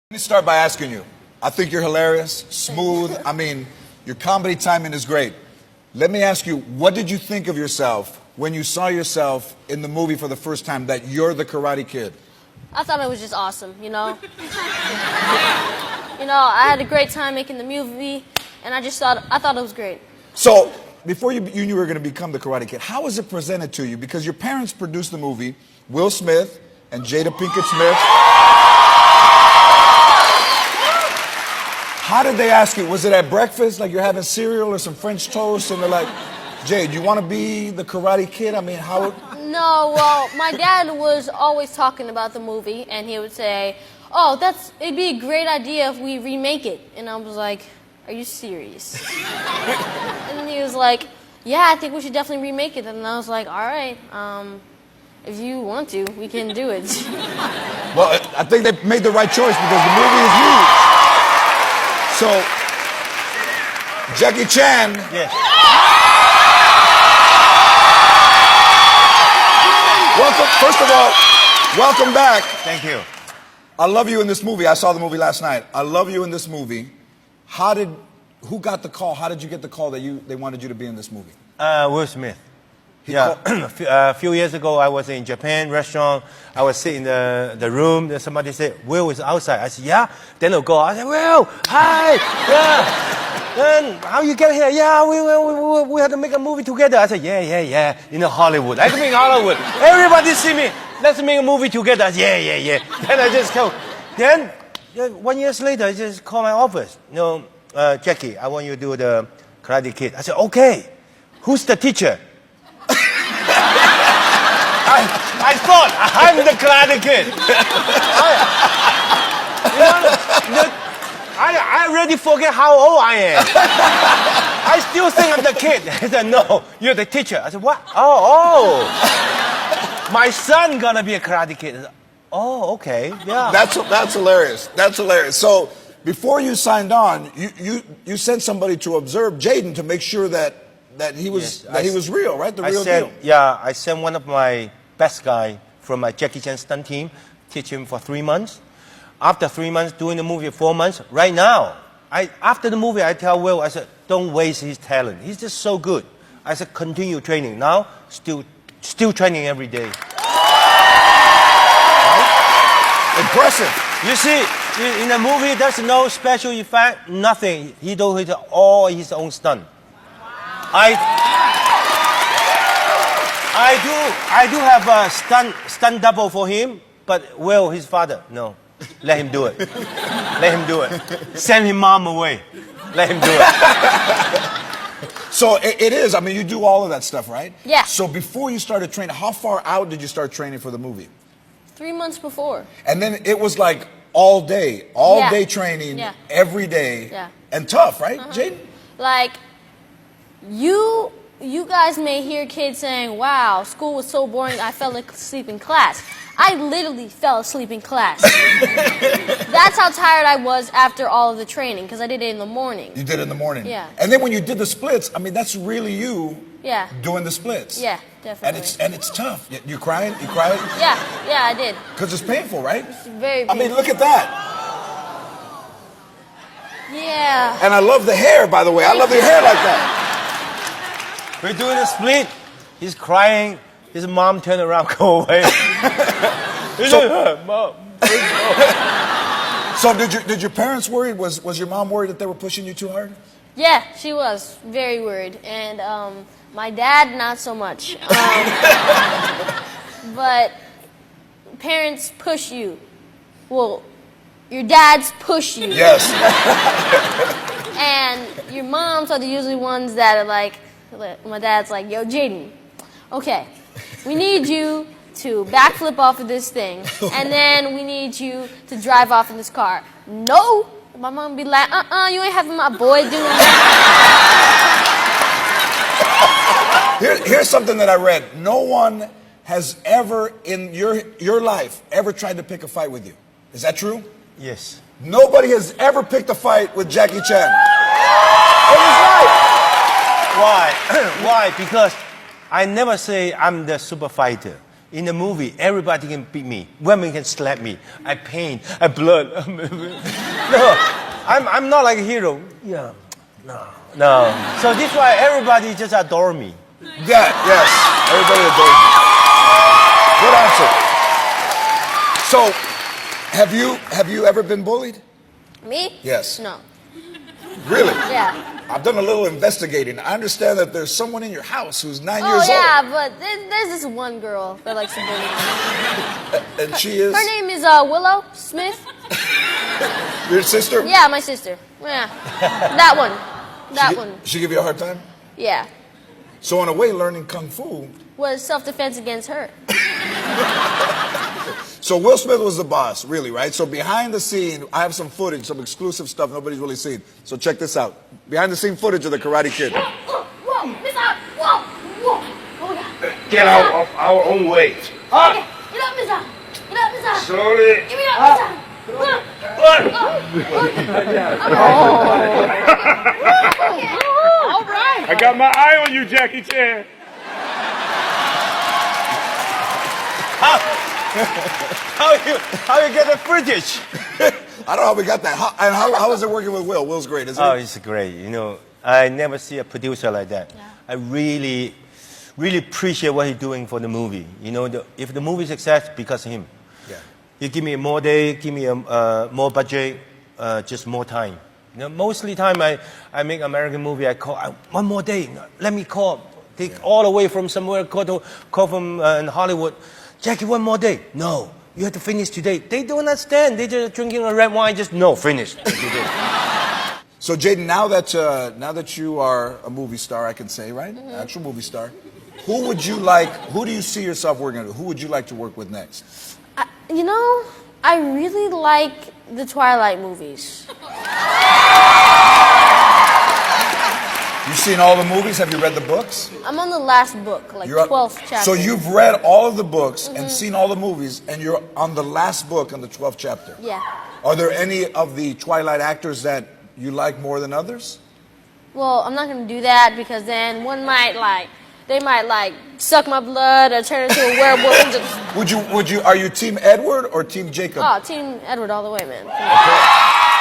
Let me start by asking you. I think you're hilarious, smooth. I mean, your comedy timing is great. Let me ask you, what did you think of yourself when you saw yourself in the movie for the first time that you're the Karate Kid? I thought it was just awesome, you know? I had a great time making the movie, and I thought it was great. So, before you knew you were going to become the Karate Kid, how was it presented to you? Because your parents produced the movie, Will Smith and Jada Pinkett Smith. How did they ask you? Was it at breakfast, like you're having cereal or some French toast, and they're like, Jay, do you want to be the Karate Kid? I mean, how... No, well, my dad was always talking about the movie, and he would say, oh, it'd be a great idea if we remake it. And I was like, are you serious? And then he was like, yeah, I think we should definitely remake it. And I was like, all right, if you want to, we can do it. Well, I think they made the right choice because the movie is huge. So, Jackie Chan. Yes. Welcome, first of all, welcome back. Thank you. I love you in this movie. I saw the movie last night. I love you in this movie. Who got the call? How did you get the call that they wanted you to be in this movie? Will Smith. A few years ago, I was in Japan restaurant. I was sitting in the room. Then somebody said, Will is outside. I said, yeah. Then they'll go. I said, Will, hi. Yeah. Then how you get here? Yeah, we had to make a movie together. I said, yeah. In Hollywood. I can make Hollywood. Everybody see me. Let's make a movie together. I said, yeah. Then I just go. Then 1 year later, I just call my office. Jackie, I want you to do the Karate Kid. I said, okay. Who's the teacher? I thought I'm the Karate Kid. I already forget how old I am. I still think I'm the kid. He said, no, you're the teacher. I said, what? Oh. My son gonna be a Karate Kid. I said, oh, okay, yeah. That's hilarious. That's hilarious. So, before you signed on, you sent somebody to observe Jaden to make sure that he was he was real, right? The real deal. Yeah, I sent one of my best guy from my Jackie Chan stunt team, teach him for 3 months. After 3 months, doing the movie 4 months, right now, after the movie, I tell Will, I said, don't waste his talent. He's just so good. I said, continue training. Now, still training every day. Right? Impressive. You see, in the movie, there's no special effect, nothing. He does all his own stunt. I do have a stunt double for him, but Will, his father, no. Let him do it. Let him do it. Send his mom away. Let him do it. So it is. I mean, you do all of that stuff, right? Yeah. So before you started training, how far out did you start training for the movie? 3 months before. And then it was like all day training, every day, and tough, right, Jaden? Like, you guys may hear kids saying, wow, school was so boring, I fell asleep in class. I literally fell asleep in class. That's how tired I was after all of the training, because I did it in the morning. You did it in the morning? Yeah. And then when you did the splits, I mean, that's really you doing the splits. Yeah, definitely. And it's tough. You crying? You cried? Yeah, I did. Because it's painful, right? It's very painful. I mean, look at that. Yeah. And I love the hair, by the way. I love your hair like that. We're doing a split. He's crying. His mom turned around, go away. Mom. So did your parents worry? Was your mom worried that they were pushing you too hard? Yeah, she was very worried, and my dad not so much. But parents push you. Well, your dads push you. Yes. And your moms are usually ones that are like, my dad's like, yo, Jaden, okay, we need you to backflip off of this thing, and then we need you to drive off in this car. No! My mom be like, you ain't having my boy doing that. Here's something that I read. No one has ever in your life ever tried to pick a fight with you. Is that true? Yes. Nobody has ever picked a fight with Jackie Chan. In his life. Why? Why? Because I never say I'm the super fighter. In the movie, everybody can beat me. Women can slap me. I pain. I blood. No, I'm not like a hero. Yeah, no. So this is why everybody just adore me. Yeah, yes. Everybody adores you. Good answer. So, have you ever been bullied? Me? Yes. No. Really? Yeah. I've done a little investigating. I understand that there's someone in your house who's 9 Oh, years yeah, but there's this one girl that likes to bully me. old. And she is? Her name is Willow Smith. Your sister? Yeah, my sister. Yeah. That one. That one. She give you a hard time? Yeah. So in a way, learning Kung Fu. Was self-defense against her. So Will Smith was the boss, really, right? So behind the scene, I have some footage, some exclusive stuff nobody's really seen. So check this out. Behind the scene footage of the Karate Kid. Whoa, miss out. Whoa, whoa. Oh, yeah. Get out of our own way. Okay. Get up, miss out. Get up, miss out. Slowly. Give me up, miss out. All right. I got my eye on you, Jackie Chan. How you get the footage? I don't know how we got that. How is it working with Will? Will's great, isn't Oh, he? it's great. You know, I never see a producer like that. Yeah. I really appreciate what he's doing for the movie. You know, if the movie is success, because of him. Yeah. You give me more day, give me more budget, just more time. You know, mostly time I make American movie. I call one more day. Let me call. Take all the way from somewhere. Call from in Hollywood. Jackie, one more day. No, you have to finish today. They don't understand. They just drinking a red wine. Just no, finish. So Jaden, now that you are a movie star, I can say, right? Mm-hmm. Actual movie star. Who do you see yourself working with? Who would you like to work with next? You know, I really like the Twilight movies. You've seen all the movies? Have you read the books? I'm on the last book, like 12th chapter. So you've read all of the books and seen all the movies, and you're on the last book on the 12th chapter. Yeah. Are there any of the Twilight actors that you like more than others? Well, I'm not going to do that because then they might suck my blood or turn into a werewolf and just... Are you Team Edward or Team Jacob? Oh, Team Edward all the way, man. Okay.